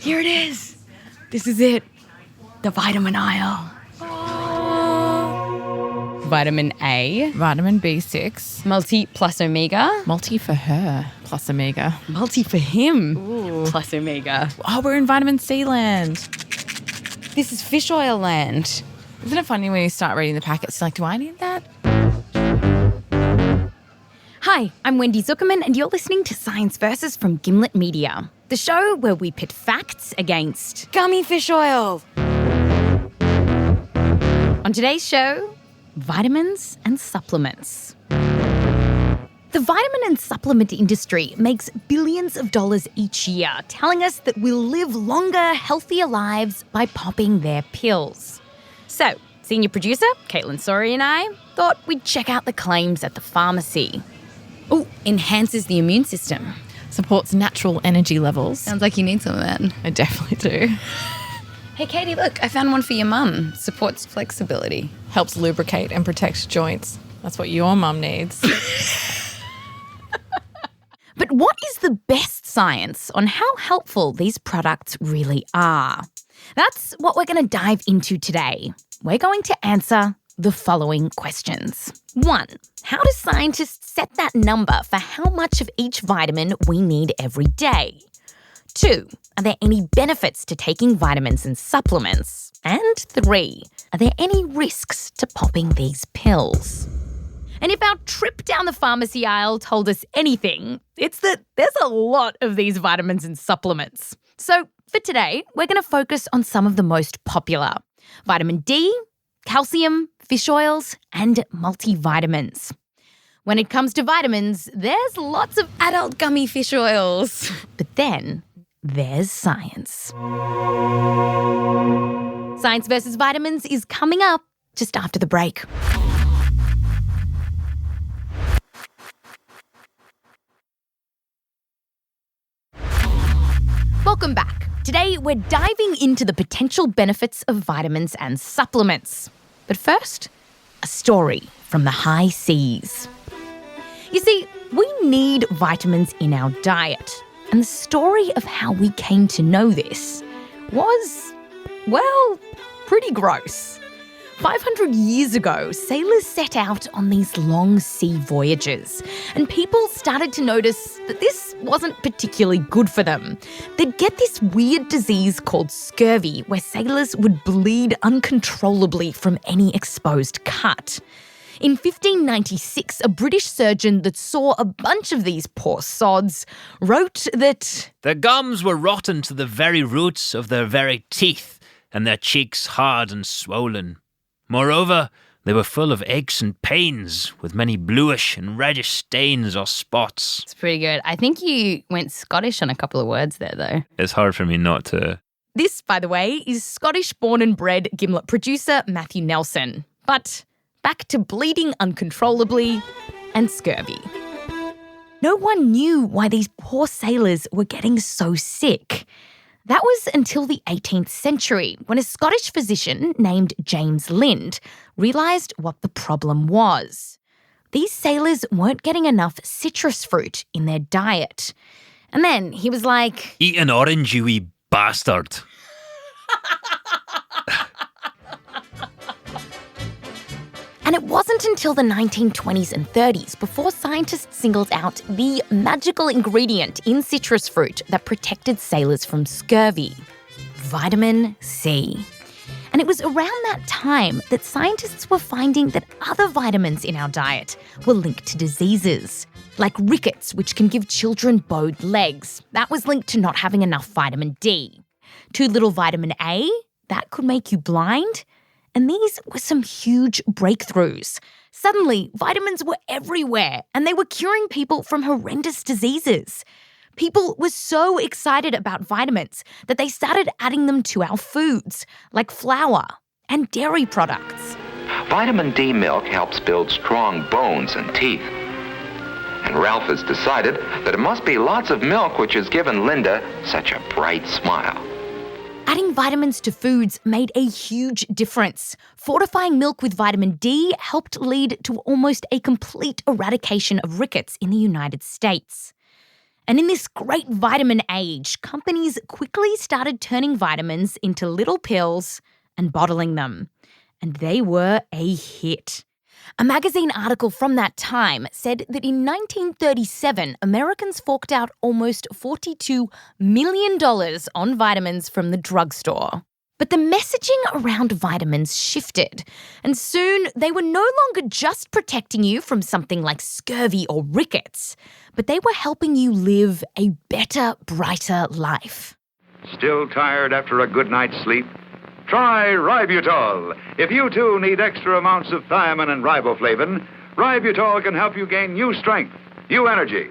Here it is. This is it. The vitamin aisle. Vitamin A. Vitamin B6. Multi plus omega. Multi for her plus omega. Multi for him. Ooh. Plus omega. Oh, we're in vitamin C land. This is fish oil land. Isn't it funny when you start reading the packets, you're like, do I need that? Hi, I'm Wendy Zukerman and you're listening to Science Versus from Gimlet Media, the show where we pit facts against gummy fish oil. On today's show, vitamins and supplements. The vitamin and supplement industry makes billions of dollars each year, telling us that we'll live longer, healthier lives by popping their pills. So, senior producer Kaitlyn Sawrey and I thought we'd check out the claims at the pharmacy. Oh, enhances the immune system. Supports natural energy levels. Sounds like you need some of that. I definitely do. Hey, Katie, look, I found one for your mum. Supports flexibility. Helps lubricate and protect joints. That's what your mum needs. But what is the best science on how helpful these products really are? That's what we're going to dive into today. We're going to answer the following questions. 1. How do scientists set that number for how much of each vitamin we need every day? 2. Are there any benefits to taking vitamins and supplements? And 3. Are there any risks to popping these pills? And if our trip down the pharmacy aisle told us anything, it's that there's a lot of these vitamins and supplements. So for today, we're going to focus on some of the most popular: vitamin D, calcium, fish oils, and multivitamins. When it comes to vitamins, there's lots of adult gummy fish oils. But then there's science. Science versus Vitamins is coming up just after the break. Welcome back. Today, we're diving into the potential benefits of vitamins and supplements. But first, a story from the high seas. You see, we need vitamins in our diet. And the story of how we came to know this was, well, pretty gross. 500 years ago, sailors set out on these long sea voyages, and people started to notice that this wasn't particularly good for them. They'd get this weird disease called scurvy, where sailors would bleed uncontrollably from any exposed cut. In 1596, a British surgeon that saw a bunch of these poor sods wrote that their gums were rotten to the very roots of their very teeth, and their cheeks hard and swollen. Moreover, they were full of aches and pains, with many bluish and reddish stains or spots. It's pretty good. I think you went Scottish on a couple of words there, though. It's hard for me not to. This, by the way, is Scottish-born and bred Gimlet producer Matthew Nelson. But back to bleeding uncontrollably and scurvy. No one knew why these poor sailors were getting so sick. That was until the 18th century, when a Scottish physician named James Lind realised what the problem was. These sailors weren't getting enough citrus fruit in their diet. And then he was like, eat an orange, you wee bastard. And it wasn't until the 1920s and 30s before scientists singled out the magical ingredient in citrus fruit that protected sailors from scurvy: vitamin C. And it was around that time that scientists were finding that other vitamins in our diet were linked to diseases, like rickets, which can give children bowed legs. That was linked to not having enough vitamin D. Too little vitamin A, that could make you blind. And these were some huge breakthroughs. Suddenly, vitamins were everywhere and they were curing people from horrendous diseases. People were so excited about vitamins that they started adding them to our foods, like flour and dairy products. Vitamin D milk helps build strong bones and teeth. And Ralph has decided that it must be lots of milk which has given Linda such a bright smile. Adding vitamins to foods made a huge difference. Fortifying milk with vitamin D helped lead to almost a complete eradication of rickets in the United States. And in this great vitamin age, companies quickly started turning vitamins into little pills and bottling them. And they were a hit. A magazine article from that time said that in 1937, Americans forked out almost $42 million on vitamins from the drugstore. But the messaging around vitamins shifted, and soon they were no longer just protecting you from something like scurvy or rickets, but they were helping you live a better, brighter life. Still tired after a good night's sleep? Try Ributol. If you too need extra amounts of thiamine and riboflavin, Ributol can help you gain new strength, new energy.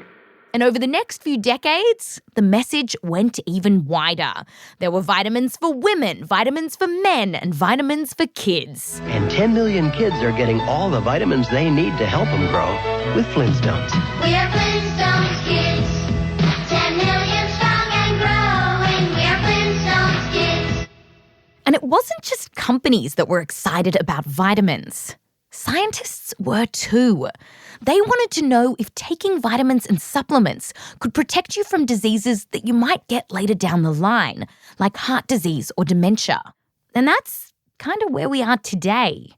And over the next few decades, the message went even wider. There were vitamins for women, vitamins for men, and vitamins for kids. And 10 million kids are getting all the vitamins they need to help them grow with Flintstones. We're Flintstones kids. 10 million strong and growing. We're Flintstones kids. And it wasn't just companies that were excited about vitamins. Scientists were too. They wanted to know if taking vitamins and supplements could protect you from diseases that you might get later down the line, like heart disease or dementia. And that's kind of where we are today.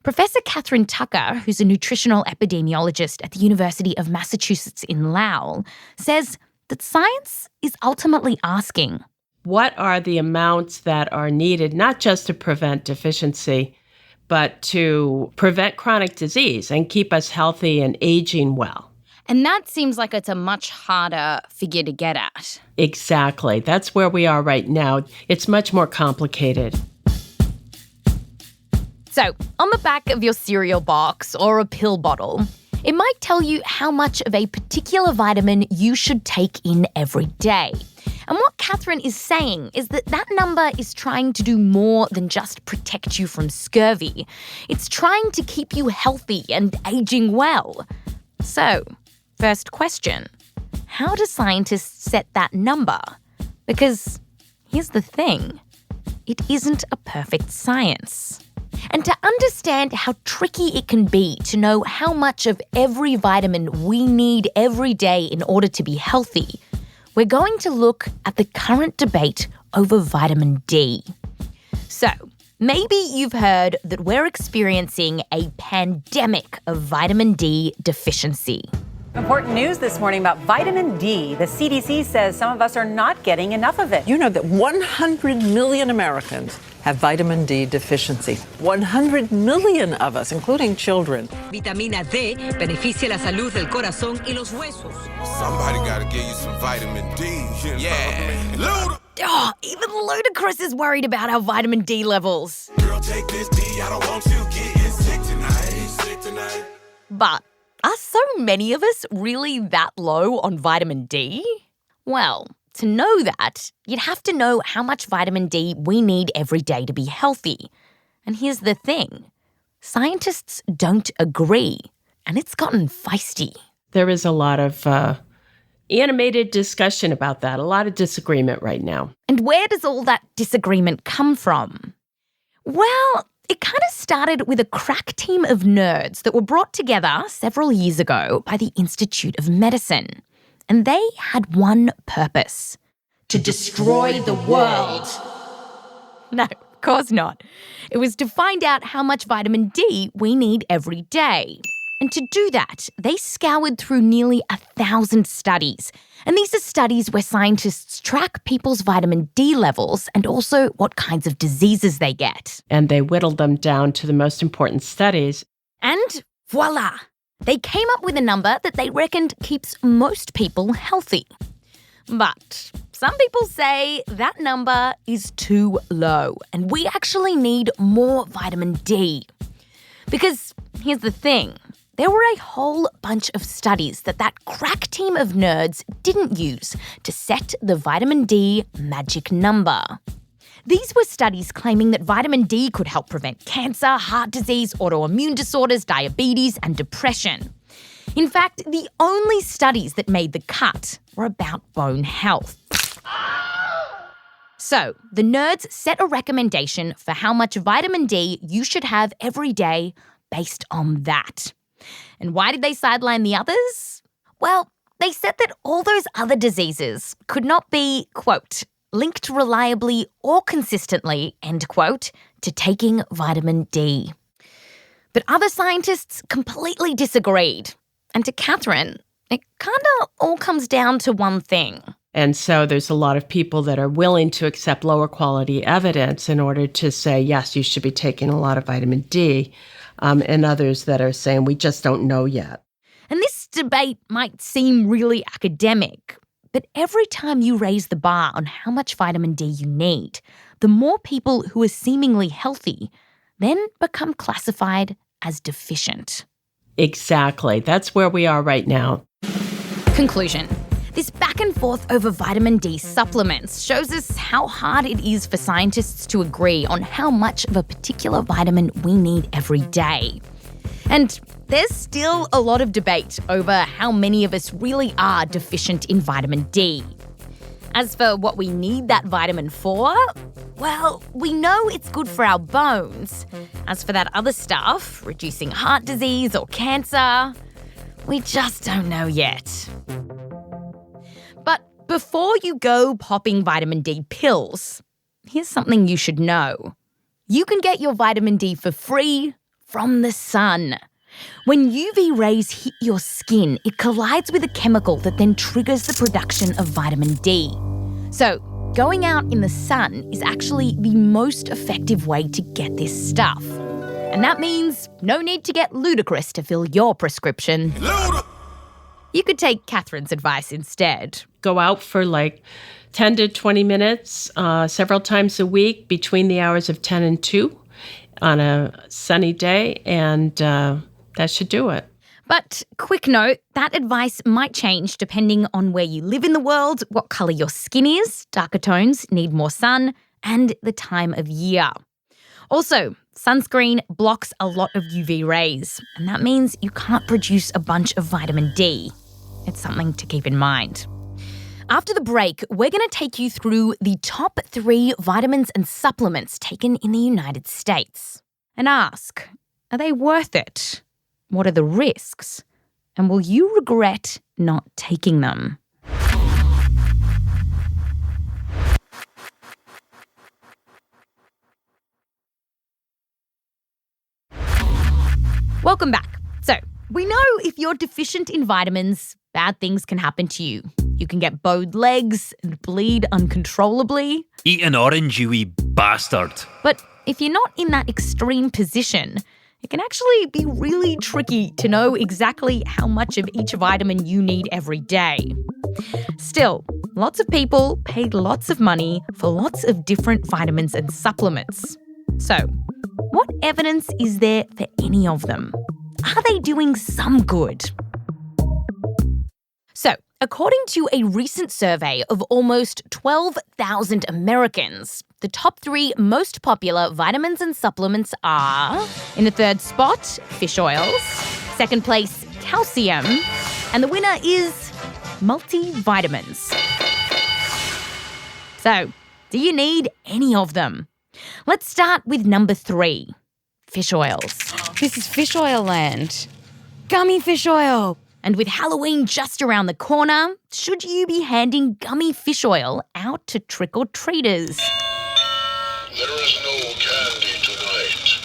Professor Katherine Tucker, who's a nutritional epidemiologist at the University of Massachusetts in Lowell, says that science is ultimately asking, what are the amounts that are needed not just to prevent deficiency, but to prevent chronic disease and keep us healthy and aging well? And that seems like it's a much harder figure to get at. Exactly. That's where we are right now. It's much more complicated. So, on the back of your cereal box or a pill bottle, it might tell you how much of a particular vitamin you should take in every day. And what Katherine is saying is that that number is trying to do more than just protect you from scurvy. It's trying to keep you healthy and aging well. So, first question, how do scientists set that number? Because here's the thing, it isn't a perfect science. And to understand how tricky it can be to know how much of every vitamin we need every day in order to be healthy, we're going to look at the current debate over vitamin D. So, maybe you've heard that we're experiencing a pandemic of vitamin D deficiency. Important news this morning about vitamin D. The CDC says some of us are not getting enough of it. You know that 100 million Americans have vitamin D deficiency. 100 million of us, including children. Vitamina D beneficia la salud del corazón y los huesos. Somebody gotta give you some vitamin D. Yeah. Oh, even Ludacris is worried about our vitamin D levels. Girl, take this D. I don't want you getting sick tonight. But are so many of us really that low on vitamin D? Well, to know that, you'd have to know how much vitamin D we need every day to be healthy. And here's the thing, scientists don't agree, and it's gotten feisty. There is a lot of animated discussion about that, a lot of disagreement right now. And where does all that disagreement come from? Well, it kind of started with a crack team of nerds that were brought together several years ago by the Institute of Medicine. And they had one purpose: to destroy the world. No, of course not. It was to find out how much vitamin D we need every day. And to do that, they scoured through nearly 1,000 studies. And these are studies where scientists track people's vitamin D levels and also what kinds of diseases they get. And they whittled them down to the most important studies. And voila! They came up with a number that they reckoned keeps most people healthy. But some people say that number is too low and we actually need more vitamin D. Because here's the thing, there were a whole bunch of studies that crack team of nerds didn't use to set the vitamin D magic number. These were studies claiming that vitamin D could help prevent cancer, heart disease, autoimmune disorders, diabetes, and depression. In fact, the only studies that made the cut were about bone health. So, the nerds set a recommendation for how much vitamin D you should have every day based on that. And why did they sideline the others? Well, they said that all those other diseases could not be, quote, linked reliably or consistently, end quote, to taking vitamin D. But other scientists completely disagreed. And to Katherine, it kind of all comes down to one thing. And so there's a lot of people that are willing to accept lower quality evidence in order to say, yes, you should be taking a lot of vitamin D, and others that are saying, we just don't know yet. And this debate might seem really academic, but every time you raise the bar on how much vitamin D you need, the more people who are seemingly healthy then become classified as deficient. Exactly. That's where we are right now. Conclusion. This back and forth over vitamin D supplements shows us how hard it is for scientists to agree on how much of a particular vitamin we need every day. And there's still a lot of debate over how many of us really are deficient in vitamin D. As for what we need that vitamin for, well, we know it's good for our bones. As for that other stuff, reducing heart disease or cancer, we just don't know yet. But before you go popping vitamin D pills, here's something you should know. You can get your vitamin D for free from the sun. When UV rays hit your skin, it collides with a chemical that then triggers the production of vitamin D. So, going out in the sun is actually the most effective way to get this stuff. And that means no need to get ludicrous to fill your prescription. You could take Katherine's advice instead. Go out for like 10 to 20 minutes several times a week between the hours of 10 and 2 on a sunny day, and that should do it. But quick note, that advice might change depending on where you live in the world, what colour your skin is, darker tones need more sun, and the time of year. Also, sunscreen blocks a lot of UV rays, and that means you can't produce a bunch of vitamin D. It's something to keep in mind. After the break, we're going to take you through the top 3 vitamins and supplements taken in the United States and ask, are they worth it? What are the risks? And will you regret not taking them? Welcome back. So, we know if you're deficient in vitamins, bad things can happen to you. You can get bowed legs and bleed uncontrollably. Eat an orange, you wee bastard. But if you're not in that extreme position, it can actually be really tricky to know exactly how much of each vitamin you need every day. Still, lots of people paid lots of money for lots of different vitamins and supplements. So, what evidence is there for any of them? Are they doing some good? So, according to a recent survey of almost 12,000 Americans, the top 3 most popular vitamins and supplements are, in the 3rd spot, fish oils, 2nd place, calcium, and the winner is multivitamins. So, do you need any of them? Let's start with number 3, fish oils. This is fish oil land. Gummy fish oil. And with Halloween just around the corner, should you be handing gummy fish oil out to trick-or-treaters? There is no candy tonight.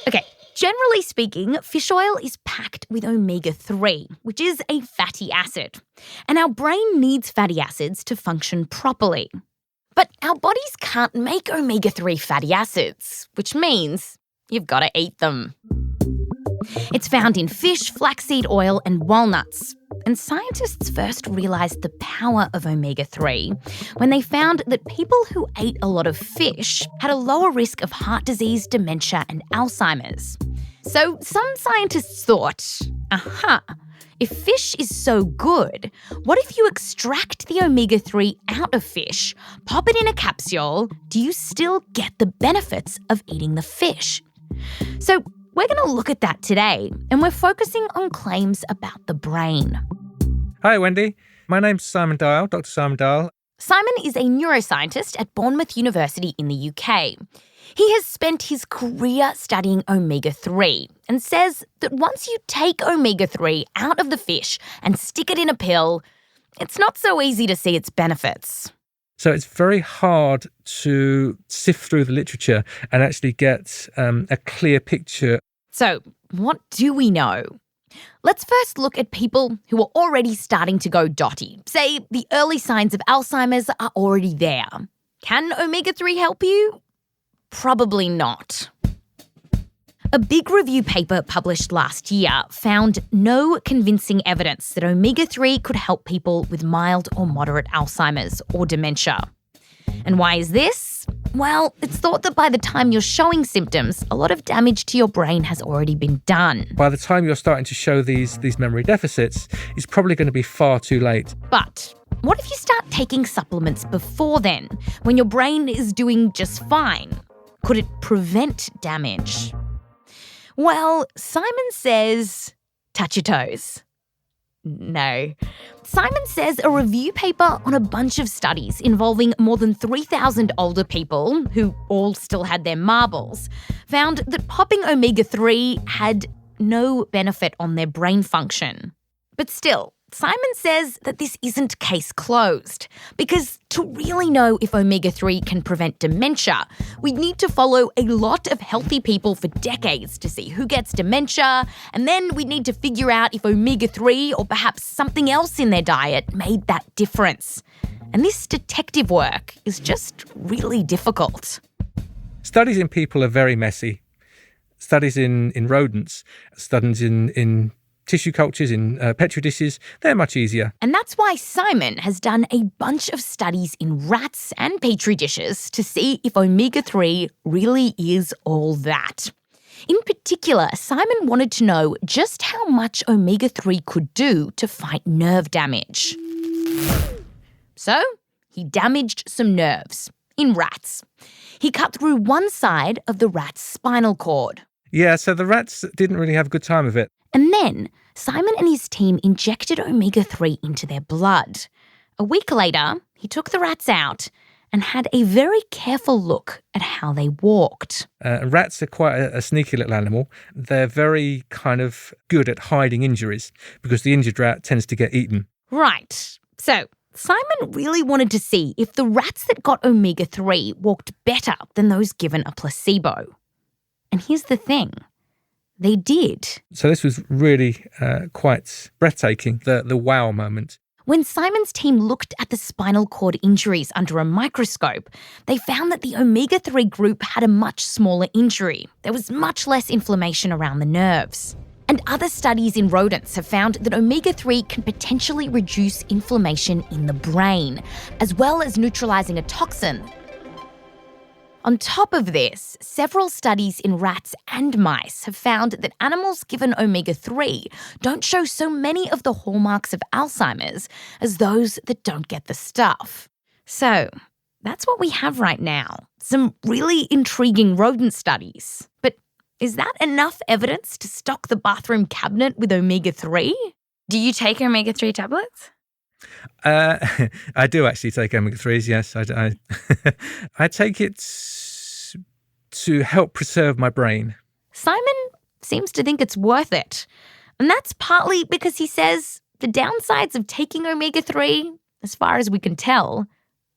Okay, generally speaking, fish oil is packed with omega-3, which is a fatty acid. And our brain needs fatty acids to function properly. But our bodies can't make omega-3 fatty acids, which means you've got to eat them. It's found in fish, flaxseed oil, and walnuts. And scientists first realised the power of omega-3 when they found that people who ate a lot of fish had a lower risk of heart disease, dementia, and Alzheimer's. So some scientists thought, if fish is so good, what if you extract the omega-3 out of fish, pop it in a capsule, do you still get the benefits of eating the fish? So we're going to look at that today, and we're focusing on claims about the brain. Hi, Wendy. My name's Simon Dr. Simon Dyall. Simon is a neuroscientist at Bournemouth University in the UK. He has spent his career studying omega-3 and says that once you take omega-3 out of the fish and stick it in a pill, it's not so easy to see its benefits. So it's very hard to sift through the literature and actually get a clear picture. So what do we know? Let's first look at people who are already starting to go dotty. Say the early signs of Alzheimer's are already there. Can omega-3 help you? Probably not. A big review paper published last year found no convincing evidence that omega-3 could help people with mild or moderate Alzheimer's or dementia. And why is this? Well, it's thought that by the time you're showing symptoms, a lot of damage to your brain has already been done. By the time you're starting to show these memory deficits, it's probably going to be far too late. But what if you start taking supplements before then, when your brain is doing just fine? Could it prevent damage? Well, Simon says, touch your toes. No. Simon says a review paper on a bunch of studies involving more than 3,000 older people, who all still had their marbles, found that popping omega-3 had no benefit on their brain function. But still, Simon says that this isn't case closed, because to really know if omega-3 can prevent dementia, we'd need to follow a lot of healthy people for decades to see who gets dementia, and then we'd need to figure out if omega-3 or perhaps something else in their diet made that difference. And this detective work is just really difficult. Studies in people are very messy. Studies in rodents, studies in tissue cultures, in petri dishes, they're much easier. And that's why Simon has done a bunch of studies in rats and petri dishes to see if omega-3 really is all that. In particular, Simon wanted to know just how much omega-3 could do to fight nerve damage. So he damaged some nerves in rats. He cut through one side of the rat's spinal cord. Yeah, so the rats didn't really have a good time of it. And then Simon and his team injected omega-3 into their blood. A week later, he took the rats out and had a very careful look at how they walked. Rats are quite a sneaky little animal. They're very kind of good at hiding injuries because the injured rat tends to get eaten. Right. So Simon really wanted to see if the rats that got omega-3 walked better than those given a placebo. And here's the thing. They did. So this was really quite breathtaking, the wow moment. When Simon's team looked at the spinal cord injuries under a microscope, they found that the omega-3 group had a much smaller injury. There was much less inflammation around the nerves. And other studies in rodents have found that omega-3 can potentially reduce inflammation in the brain, as well as neutralising a toxin. On top of this, several studies in rats and mice have found that animals given omega-3 don't show so many of the hallmarks of Alzheimer's as those that don't get the stuff. So that's what we have right now. Some really intriguing rodent studies. But is that enough evidence to stock the bathroom cabinet with omega-3? Do you take omega-3 tablets? I do actually take omega-3s, yes. I take it to help preserve my brain. Simon seems to think it's worth it. And that's partly because he says the downsides of taking omega-3, as far as we can tell,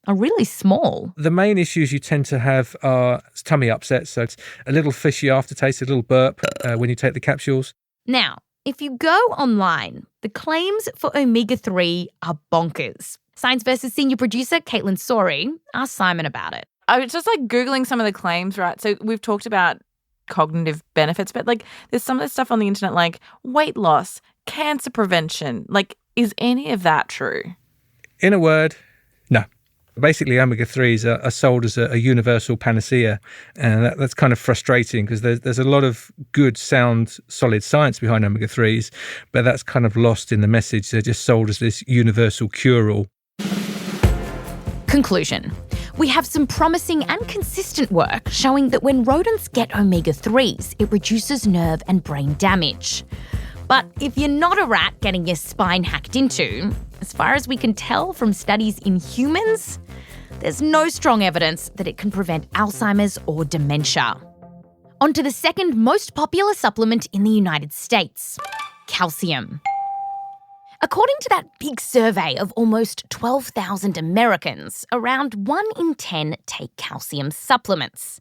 are really small. The main issues you tend to have are tummy upsets, so it's a little fishy aftertaste, a little burp when you take the capsules. Now, if you go online, the claims for omega-3 are bonkers. Science Versus senior producer Kaitlyn Sawrey asked Simon about it. I was just Googling some of the claims, right? So we've talked about cognitive benefits, but there's some of the stuff on the internet like weight loss, cancer prevention. Is any of that true? In a word, no. Basically, omega-3s are sold as a universal panacea, and that's kind of frustrating because there's a lot of good, sound, solid science behind omega-3s, but that's kind of lost in the message. They're just sold as this universal cure-all. Conclusion. We have some promising and consistent work showing that when rodents get omega-3s, it reduces nerve and brain damage. But if you're not a rat getting your spine hacked into, as far as we can tell from studies in humans, there's no strong evidence that it can prevent Alzheimer's or dementia. On to the second most popular supplement in the United States, calcium. According to that big survey of almost 12,000 Americans, around 1 in 10 take calcium supplements.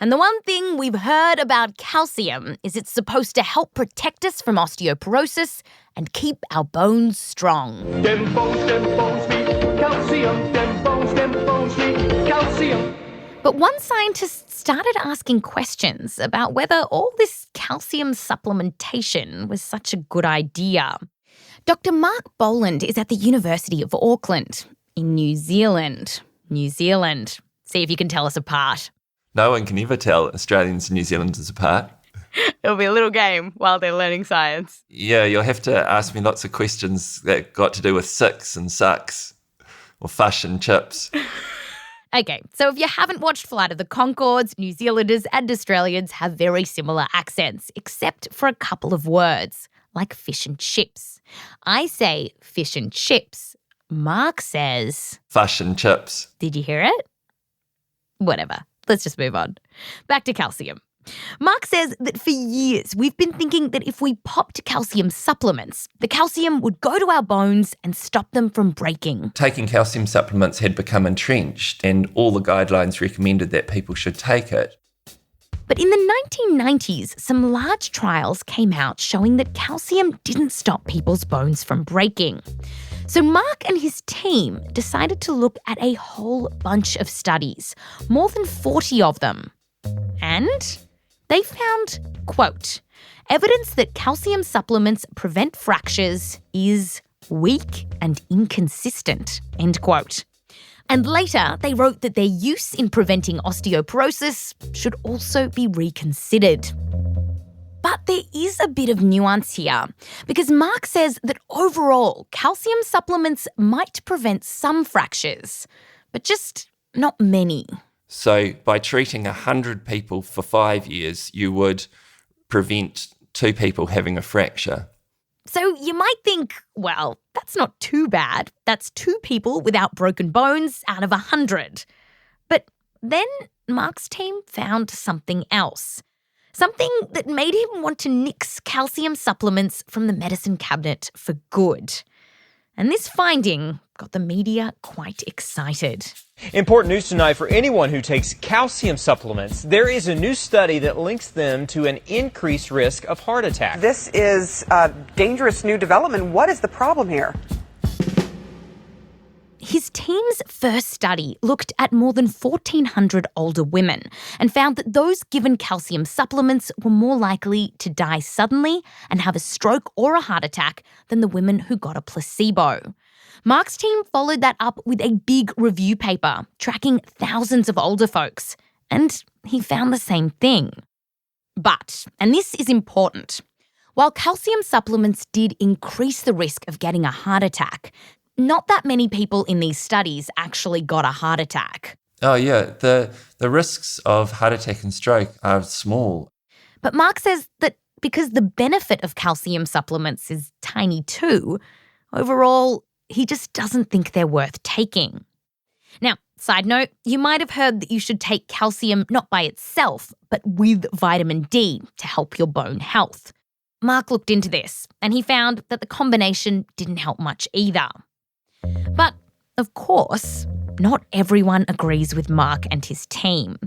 And the one thing we've heard about calcium is it's supposed to help protect us from osteoporosis and keep our bones strong. Them bones need calcium. Them bones need calcium. But one scientist started asking questions about whether all this calcium supplementation was such a good idea. Dr. Mark Bolland is at the University of Auckland in New Zealand. New Zealand. See if you can tell us apart. No one can ever tell Australians and New Zealanders apart. It'll be a little game while they're learning science. Yeah, you'll have to ask me lots of questions that got to do with six and sucks or fush and chips. Okay, so if you haven't watched Flight of the Conchords, New Zealanders and Australians have very similar accents, except for a couple of words, like fish and chips. I say fish and chips. Mark says... fush and chips. Did you hear it? Whatever. Let's just move on. Back to calcium. Mark says that for years we've been thinking that if we popped calcium supplements, the calcium would go to our bones and stop them from breaking. Taking calcium supplements had become entrenched and all the guidelines recommended that people should take it. But in the 1990s, some large trials came out showing that calcium didn't stop people's bones from breaking. So Mark and his team decided to look at a whole bunch of studies, more than 40 of them. And they found, quote, evidence that calcium supplements prevent fractures is weak and inconsistent, end quote. And later, they wrote that their use in preventing osteoporosis should also be reconsidered. But there is a bit of nuance here, because Mark says that overall, calcium supplements might prevent some fractures, but just not many. So by treating 100 people for 5 years, you would prevent 2 people having a fracture. So you might think, well, that's not too bad. That's 2 people without broken bones out of 100. But then Mark's team found something else. Something that made him want to nix calcium supplements from the medicine cabinet for good. And this finding got the media quite excited. Important news tonight for anyone who takes calcium supplements. There is a new study that links them to an increased risk of heart attack. This is a dangerous new development. What is the problem here? His team's first study looked at more than 1,400 older women and found that those given calcium supplements were more likely to die suddenly and have a stroke or a heart attack than the women who got a placebo. Mark's team followed that up with a big review paper tracking thousands of older folks, and he found the same thing. But, and this is important, while calcium supplements did increase the risk of getting a heart attack, not that many people in these studies actually got a heart attack. Oh yeah, the risks of heart attack and stroke are small. But Mark says that because the benefit of calcium supplements is tiny too, overall, he just doesn't think they're worth taking. Now, side note, you might have heard that you should take calcium not by itself, but with vitamin D to help your bone health. Mark looked into this and he found that the combination didn't help much either. But, of course, not everyone agrees with Mark and his team.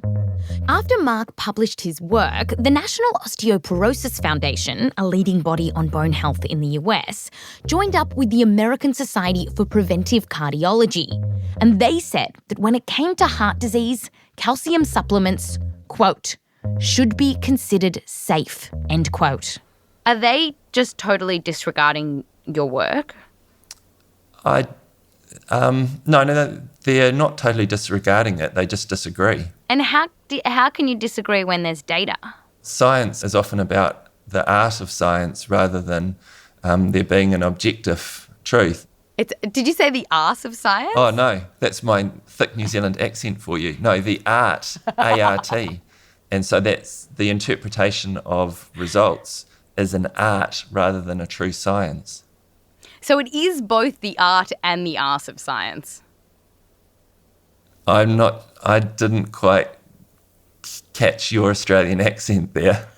After Mark published his work, the National Osteoporosis Foundation, a leading body on bone health in the US, joined up with the American Society for Preventive Cardiology. And they said that when it came to heart disease, calcium supplements, quote, should be considered safe, end quote. Are they just totally disregarding your work? No, they're not totally disregarding it. They just disagree. And how can you disagree when there's data? Science is often about the art of science rather than there being an objective truth. Did you say the art of science? Oh, no, that's my thick New Zealand accent for you. No, the art, A-R-T. And so that's the interpretation of results is an art rather than a true science. So it is both the art and the art of science? I didn't quite catch your Australian accent there.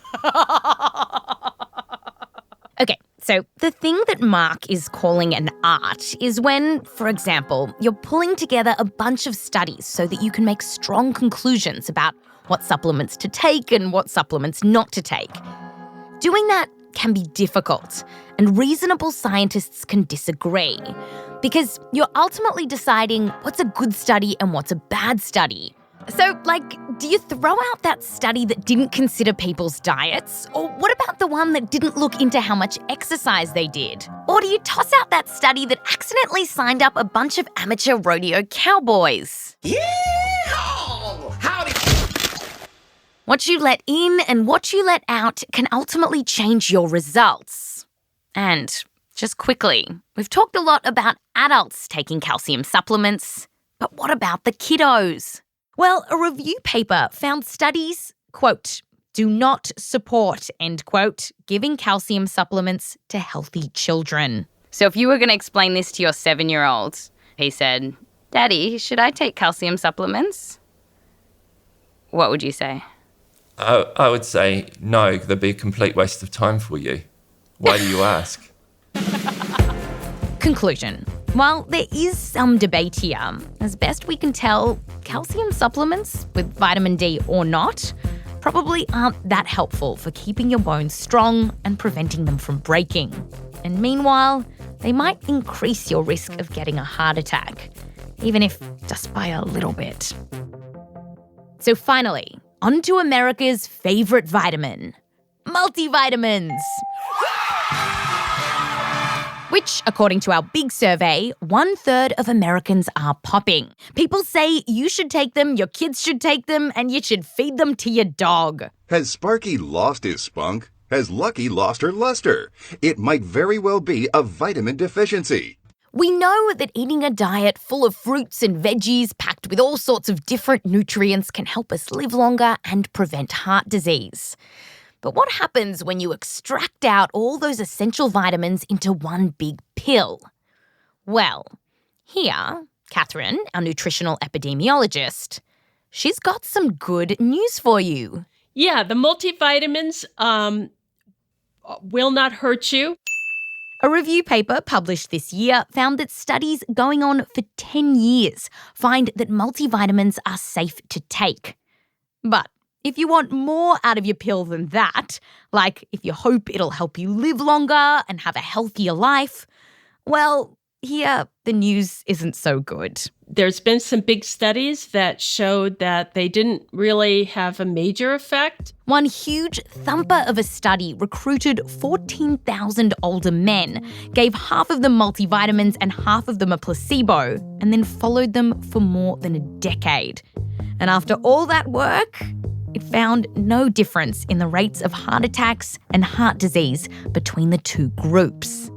Okay, so the thing that Mark is calling an art is when, for example, you're pulling together a bunch of studies so that you can make strong conclusions about what supplements to take and what supplements not to take. Doing that can be difficult, and reasonable scientists can disagree because you're ultimately deciding what's a good study and what's a bad study. So, do you throw out that study that didn't consider people's diets? Or what about the one that didn't look into how much exercise they did? Or do you toss out that study that accidentally signed up a bunch of amateur rodeo cowboys? Yeehaw! Howdy! What you let in and what you let out can ultimately change your results. And just quickly, we've talked a lot about adults taking calcium supplements, but what about the kiddos? Well, a review paper found studies, quote, do not support, end quote, giving calcium supplements to healthy children. So if you were going to explain this to your 7-year-old, he said, Daddy, should I take calcium supplements? What would you say? I would say no, they'd be a complete waste of time for you. Why do you ask? Conclusion. While there is some debate here, as best we can tell, calcium supplements, with vitamin D or not, probably aren't that helpful for keeping your bones strong and preventing them from breaking. And meanwhile, they might increase your risk of getting a heart attack, even if just by a little bit. So finally, on to America's favourite vitamin, multivitamins. Which, according to our big survey, 1/3 of Americans are popping. People say you should take them, your kids should take them, and you should feed them to your dog. Has Sparky lost his spunk? Has Lucky lost her luster? It might very well be a vitamin deficiency. We know that eating a diet full of fruits and veggies packed with all sorts of different nutrients can help us live longer and prevent heart disease. But what happens when you extract out all those essential vitamins into one big pill? Well, here, Katherine, our nutritional epidemiologist, she's got some good news for you. Yeah, the multivitamins will not hurt you. A review paper published this year found that studies going on for 10 years find that multivitamins are safe to take. But if you want more out of your pill than that, like if you hope it'll help you live longer and have a healthier life, well, here the news isn't so good. There's been some big studies that showed that they didn't really have a major effect. One huge thumper of a study recruited 14,000 older men, gave half of them multivitamins and half of them a placebo, and then followed them for more than a decade. And after all that work, it found no difference in the rates of heart attacks and heart disease between the two groups.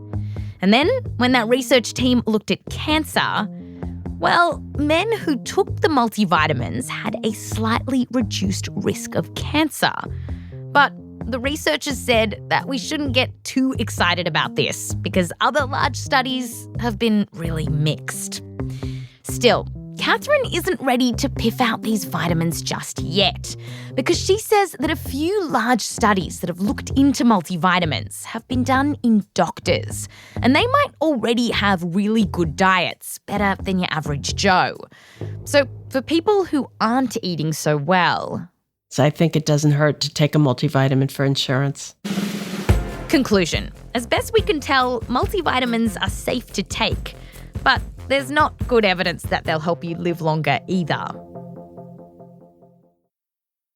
And then, when that research team looked at cancer, well, men who took the multivitamins had a slightly reduced risk of cancer. But the researchers said that we shouldn't get too excited about this because other large studies have been really mixed. Still, Katherine isn't ready to piff out these vitamins just yet because she says that a few large studies that have looked into multivitamins have been done in doctors, and they might already have really good diets, better than your average Joe. So for people who aren't eating so well, So I think it doesn't hurt to take a multivitamin for insurance. Conclusion. As best we can tell, multivitamins are safe to take, but there's not good evidence that they'll help you live longer either.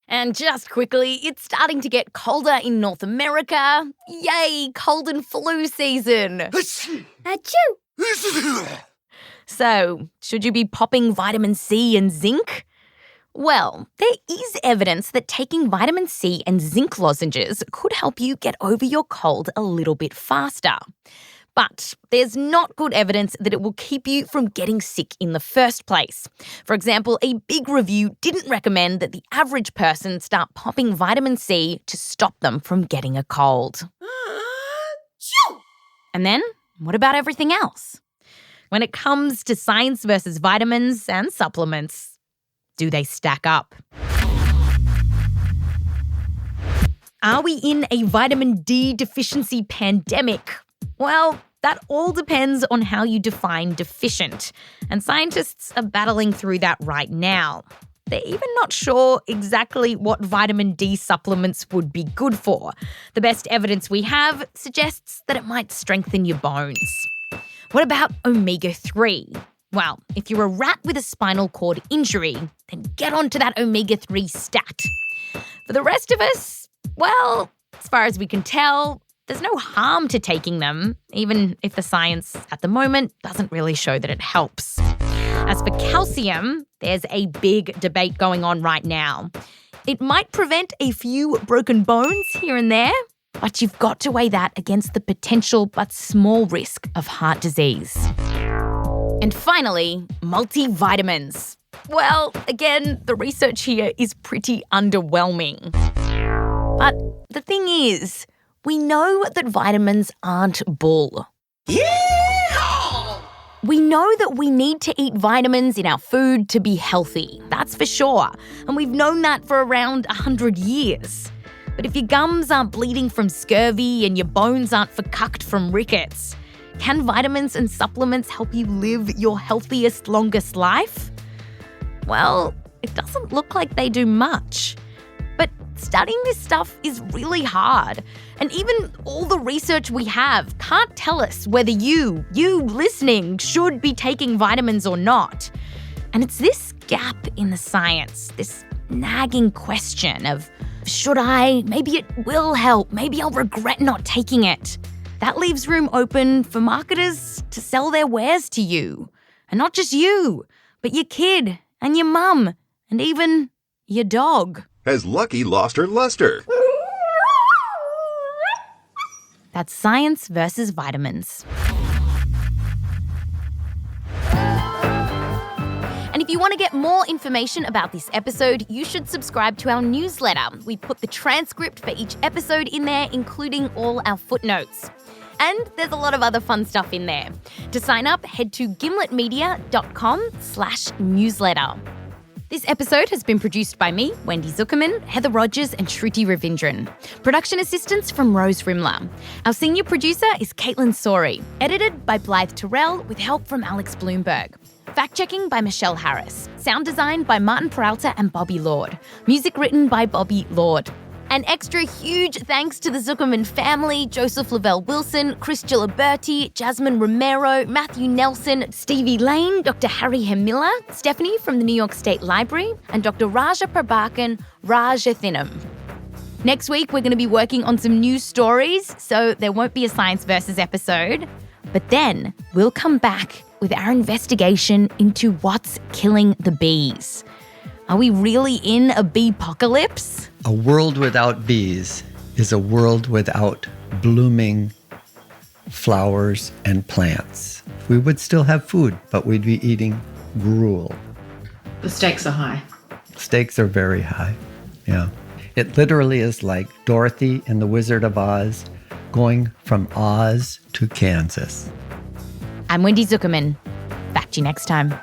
And just quickly, it's starting to get colder in North America. Yay, cold and flu season. Achoo! So, should you be popping vitamin C and zinc? Well, there is evidence that taking vitamin C and zinc lozenges could help you get over your cold a little bit faster. But there's not good evidence that it will keep you from getting sick in the first place. For example, a big review didn't recommend that the average person start popping vitamin C to stop them from getting a cold. And then, what about everything else? When it comes to science versus vitamins and supplements, do they stack up? Are we in a vitamin D deficiency pandemic? Well, that all depends on how you define deficient, and scientists are battling through that right now. They're even not sure exactly what vitamin D supplements would be good for. The best evidence we have suggests that it might strengthen your bones. What about omega-3? Well, if you're a rat with a spinal cord injury, then get onto that omega-3 stat. For the rest of us, well, as far as we can tell, there's no harm to taking them, even if the science at the moment doesn't really show that it helps. As for calcium, there's a big debate going on right now. It might prevent a few broken bones here and there, but you've got to weigh that against the potential but small risk of heart disease. And finally, multivitamins. Well, again, the research here is pretty underwhelming. But the thing is, we know that vitamins aren't bull. We know that we need to eat vitamins in our food to be healthy, that's for sure. And we've known that for around 100 years. But if your gums aren't bleeding from scurvy and your bones aren't vercucked from rickets, can vitamins and supplements help you live your healthiest, longest life? Well, it doesn't look like they do much. But studying this stuff is really hard. And even all the research we have can't tell us whether you listening, should be taking vitamins or not. And it's this gap in the science, this nagging question of, should I? Maybe it will help. Maybe I'll regret not taking it. That leaves room open for marketers to sell their wares to you. And not just you, but your kid and your mum and even your dog. Has Lucky lost her luster? That's science versus vitamins. And if you want to get more information about this episode, you should subscribe to our newsletter. We put the transcript for each episode in there, including all our footnotes. And there's a lot of other fun stuff in there. To sign up, head to gimletmedia.com/newsletter. This episode has been produced by me, Wendy Zukerman, Heather Rogers and Shruti Ravindran. Production assistance from Rose Rimler. Our senior producer is Kaitlyn Sawrey. Edited by Blythe Terrell with help from Alex Blumberg. Fact-checking by Michelle Harris. Sound design by Martin Peralta and Bobby Lord. Music written by Bobby Lord. An extra huge thanks to the Zukerman family, Joseph Lavelle Wilson, Chris Giliberti, Jasmine Romero, Matthew Nelson, Stevie Lane, Dr. Harri Hemilä, Stephanie from the New York State Library, and Dr. Rajaprabhakaran, Rajarethinam. Next week, we're going to be working on some news stories, so there won't be a Science Versus episode. But then we'll come back with our investigation into what's killing the bees. Are we really in a bee-apocalypse? A world without bees is a world without blooming flowers and plants. We would still have food, but we'd be eating gruel. The stakes are high. Stakes are very high, yeah. It literally is like Dorothy in The Wizard of Oz going from Oz to Kansas. I'm Wendy Zukerman. Back to you next time.